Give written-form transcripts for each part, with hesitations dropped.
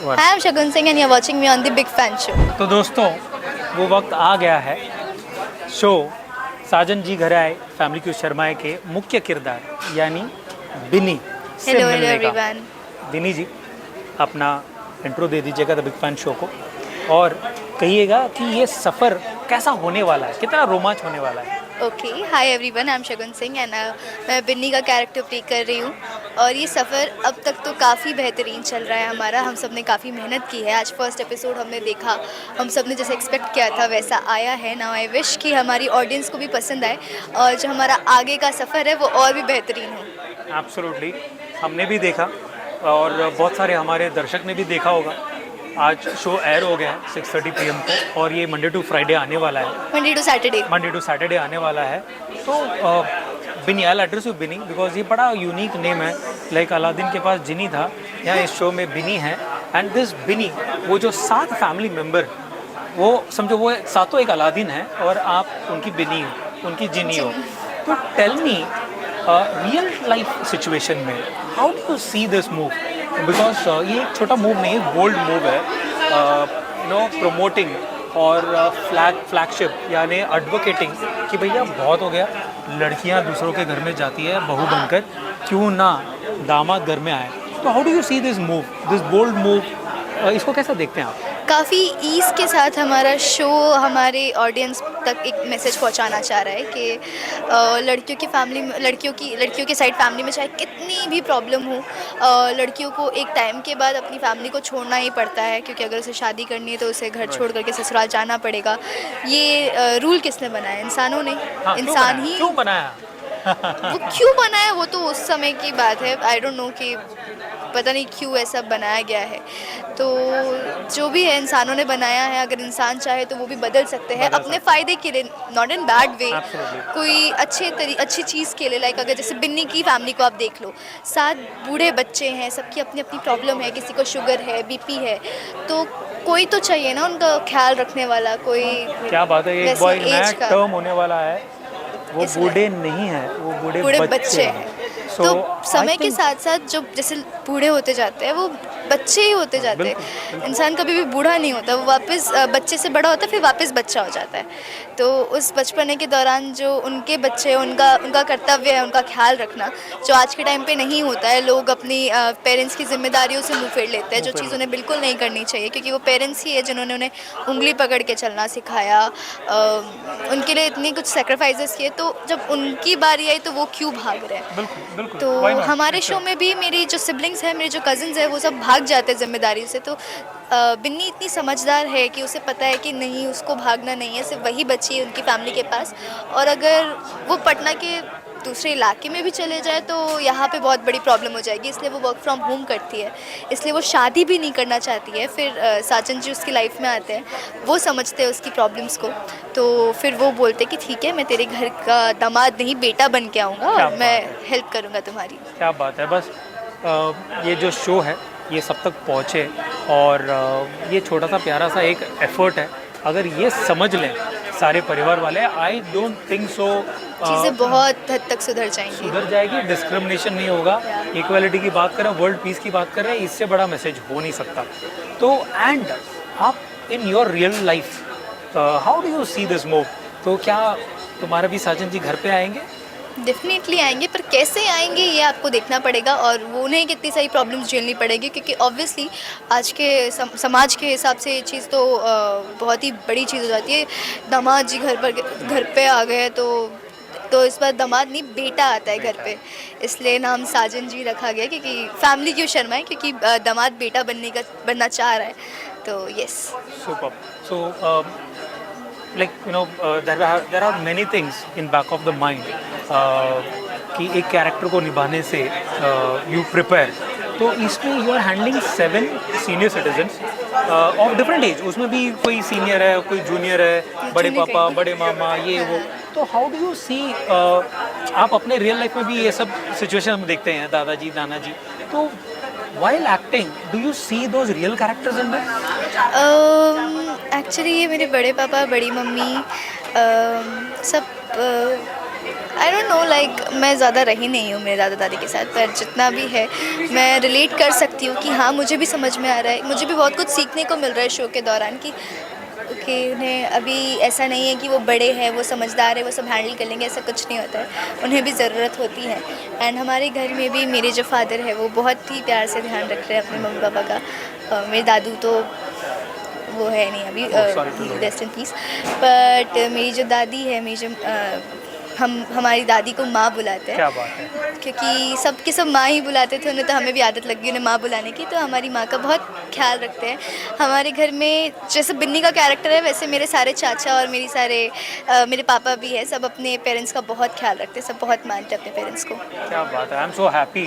Hi, I'm Shagun Singh and you're watching me on the Big Fan Show. तो दोस्तों वो वक्त आ गया है शो साजन जी घर आए फैमिली क्यों शर्माए के मुख्य किरदार यानी बिनी से Hello मिलने का। everyone. बिनी जी अपना इंट्रो दे दीजिएगा द बिग फैन शो को और कहिएगा कि ये सफ़र कैसा होने वाला है, कितना रोमांच होने वाला है। Okay, hi everyone, I'm Shagun Singh and मैं बिन्नी का कैरेक्टर प्ले कर रही हूँ और ये सफ़र अब तक तो काफ़ी बेहतरीन चल रहा है हमारा। हम सब ने काफ़ी मेहनत की है। आज फर्स्ट एपिसोड हमने देखा, हम सब ने जैसे एक्सपेक्ट किया था वैसा आया है। नाउ आई विश कि हमारी ऑडियंस को भी पसंद आए और जो हमारा आगे का सफ़र है वो और भी बेहतरीन हो। एब्सोल्युटली, हमने भी देखा और बहुत सारे हमारे दर्शक ने भी देखा होगा। आज शो एयर हो गया है 6:30 PM को और ये मंडे टू फ्राइडे आने वाला है। मंडे टू सैटरडे आने वाला है। तो बिनी, I address you Binny because ये बड़ा यूनिक नेम है। लाइक अलादीन के पास जिनी था, यहाँ इस शो में बिनी है। एंड दिस बिनी, वो जो 7 फैमिली मेम्बर, वो समझो वो सातों एक अलादीन है और आप उनकी बिनी हो, उनकी जिनी हो। तो tell me, real life situation में how do you see this move? Because ये एक छोटा मूव नहीं है, बोल्ड मूव है। प्रमोटिंग और फ्लैगशिप यानी एडवोकेटिंग कि भैया बहुत हो गया, लड़कियां दूसरों के घर में जाती है बहू बनकर, क्यों ना दामाद घर में आए। तो how do you see this move, this bold move, इसको कैसा देखते हैं आप? काफ़ी ईज़ के साथ हमारा शो हमारे ऑडियंस तक एक मैसेज पहुंचाना चाह रहा है कि लड़कियों की फैमिली, लड़कियों के साइड फैमिली में चाहे कितनी भी प्रॉब्लम हो, लड़कियों को एक टाइम के बाद अपनी फैमिली को छोड़ना ही पड़ता है, क्योंकि अगर उसे शादी करनी है तो उसे घर छोड़ करके ससुराल जाना पड़ेगा। ये रूल किसने बनाया? इंसानों ने। हाँ, इंसान ही क्यों बनाया? वो क्यों बनाया वो तो उस समय की बात है। आई डोंट नो कि पता नहीं क्यों ऐसा बनाया गया है। तो जो भी है इंसानों ने बनाया है। अगर इंसान चाहे तो वो भी बदल सकते हैं अपने फ़ायदे के लिए, नॉट इन बैड वे, कोई अच्छी चीज़ के लिए। लाइक अगर जैसे बिन्नी की फैमिली को आप देख लो, 7 बूढ़े बच्चे हैं, सबकी अपनी अपनी प्रॉब्लम है, किसी को शुगर है, बीपी है, तो कोई तो चाहिए ना उनका ख्याल रखने वाला। कोई क्या बात है, एक बॉय नया टर्म होने वाला है, वो बूढ़े नहीं है, वो बूढ़े बच्चे हैं। तो समय के साथ साथ जो जैसे बूढ़े होते जाते हैं वो बच्चे ही होते जाते हैं। इंसान कभी भी बूढ़ा नहीं होता, वो वापस बच्चे से बड़ा होता है, फिर वापस बच्चा हो जाता है। तो उस बचपने के दौरान जो उनके बच्चे, उनका कर्तव्य है उनका ख्याल रखना, जो आज के टाइम पे नहीं होता है। लोग अपनी पेरेंट्स की जिम्मेदारियों से मुँह फेर लेते हैं, जो चीज़ उन्हें बिल्कुल नहीं करनी चाहिए, क्योंकि वो पेरेंट्स ही है जिन्होंने उन्हें उंगली पकड़ के चलना सिखाया, उनके लिए इतनी कुछ सेक्रीफाइसेस किए। तो जब उनकी बारी आई तो वो क्यों भाग रहे हैं? तो हमारे शो में भी मेरी जो सिबलिंग्स हैं, मेरे जो कज़न्स हैं, वो सब भाग जाते हैं जिम्मेदारी से। तो बिन्नी इतनी समझदार है कि उसे पता है कि नहीं, उसको भागना नहीं है, सिर्फ वही बची है उनकी फैमिली के पास। और अगर वो पटना के दूसरे इलाके में भी चले जाए तो यहाँ पे बहुत बड़ी प्रॉब्लम हो जाएगी, इसलिए वो वर्क फ्रॉम होम करती है। इसलिए वो शादी भी नहीं करना चाहती है। फिर साजन जी उसकी लाइफ में आते हैं, वो समझते हैं उसकी प्रॉब्लम्स को, तो फिर वो बोलते हैं कि ठीक है, मैं तेरे घर का दामाद नहीं बेटा बन के आऊँगा और मैं हेल्प करूँगा तुम्हारी। क्या बात है। बस ये जो शो है ये सब तक पहुँचे और ये छोटा सा प्यारा सा एक एफर्ट है, अगर ये समझ लें सारे परिवार वाले, आई डोंट थिंक सो चीज़ें बहुत हद तक सुधर जाएगी। डिस्क्रिमिनेशन नहीं होगा, इक्वालिटी की बात करें, वर्ल्ड पीस की बात करें, इससे बड़ा मैसेज हो नहीं सकता। तो एंड आप in your real life how do you see this move? तो क्या तुम्हारे भी साजन जी घर पे आएंगे? डेफिनेटली आएंगे, पर कैसे आएंगे ये आपको देखना पड़ेगा और वो उन्हें कितनी सारी प्रॉब्लम्स झेलनी पड़ेगी, क्योंकि ऑब्वियसली आज के समाज के हिसाब से ये चीज़ तो बहुत ही बड़ी चीज़ हो जाती है। दामाद जी घर पे आ गए तो इस बार दामाद नहीं बेटा आता है घर पे, इसलिए नाम साजन जी रखा गया, क्योंकि फैमिली क्यों शर्माए, क्योंकि दामाद बेटा बनना चाह रहा है। तो yes, super. So like there are many things in back of the mind कि एक कैरेक्टर को निभाने से यू प्रिपेयर। तो इसमें you are handling 7 senior citizens of different age, उसमें भी कोई सीनियर है, कोई जूनियर है, बड़े पापा, बड़े मामा, ये वो। तो हाउ डू यू सी, आप अपने रियल लाइफ में भी ये सब सिचुएशन हम देखते हैं, दादाजी नाना जी, तो while acting do you see those real characters in them? Actually ये मेरे बड़े पापा, बड़ी मम्मी सब आई डोंट नो, लाइक मैं ज़्यादा रही नहीं हूँ मेरे दादा दादी के साथ, पर जितना भी है मैं रिलेट कर सकती हूँ कि हाँ मुझे भी समझ में आ रहा है, मुझे भी बहुत कुछ सीखने को मिल रहा है शो के दौरान कि ओके उन्हें अभी ऐसा नहीं है कि वो बड़े हैं, वो समझदार है, वो सब हैंडल कर लेंगे, ऐसा कुछ नहीं होता है, उन्हें भी ज़रूरत होती है। एंड हमारे घर में भी मेरे जो फादर है वो बहुत ही प्यार से ध्यान रख रहे हैं अपने मम्मी पापा का। मेरे दादू तो वो है नहीं अभी, sorry to know that. Rest in peace. But मेरी जो दादी है, मेरी जो हम हमारी दादी को माँ बुलाते हैं, क्या बात है। क्योंकि सबके सब माँ ही बुलाते थे उन्हें, तो हमें भी आदत लग गई उन्हें माँ बुलाने की, तो हमारी माँ का बहुत ख्याल रखते हैं। हमारे घर में जैसे बिन्नी का कैरेक्टर है वैसे मेरे सारे चाचा और मेरे पापा भी है, सब अपने पेरेंट्स का बहुत ख्याल रखते हैं, सब बहुत मानते हैं अपने पेरेंट्स को। क्या बात है। I am so happy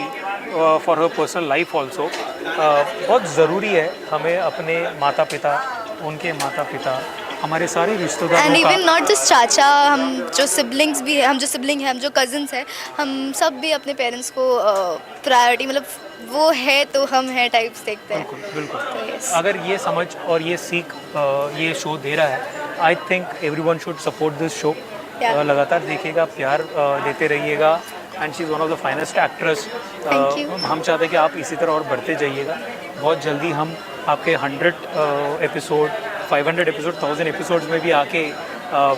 for her personal life also. बहुत ज़रूरी है हमें अपने माता पिता, उनके माता पिता, हमारे सारे एंड रिश्तेदारों इवन का। नॉट जस्ट चाचा, हम जो सिबलिंग्स भी है, हम जो सिबलिंग हैं, हम जो कज़न्स हैं, हम सब भी अपने पेरेंट्स को प्रायोरिटी, मतलब वो है तो हम हैं टाइप्स देखते हैं। बिल्कुल बिल्कुल। तो yes. अगर ये समझ और ये सीख ये शो दे रहा है, I think everyone should support this show. Yeah. लगातार देखिएगा, प्यार देते रहिएगा। And she is one of the finest actress. Thank you. हम चाहते हैं कि आप इसी तरह और बढ़ते जाइएगा। बहुत जल्दी हम आपके 100 एपिसोड, 500 एपिसोड, 1000 एपिसोड्स में भी आके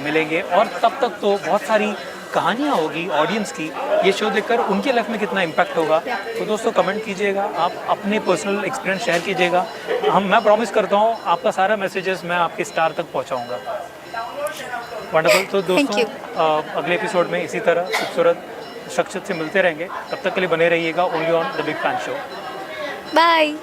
मिलेंगे। और तब तक तो बहुत सारी कहानियाँ होगी ऑडियंस की, ये शो देखकर उनके लाइफ में कितना इम्पैक्ट होगा। तो दोस्तों कमेंट कीजिएगा, आप अपने पर्सनल एक्सपीरियंस शेयर कीजिएगा। मैं प्रॉमिस करता हूँ आपका सारा मैसेजेस मैं आपके स्टार तक पहुँचाऊँगा। वंडरफुल। तो दोस्तों अगले एपिसोड में इसी तरह खूबसूरत शख्सियत से मिलते रहेंगे। तब तक के लिए बने रहिएगा only on the big fan show. Bye.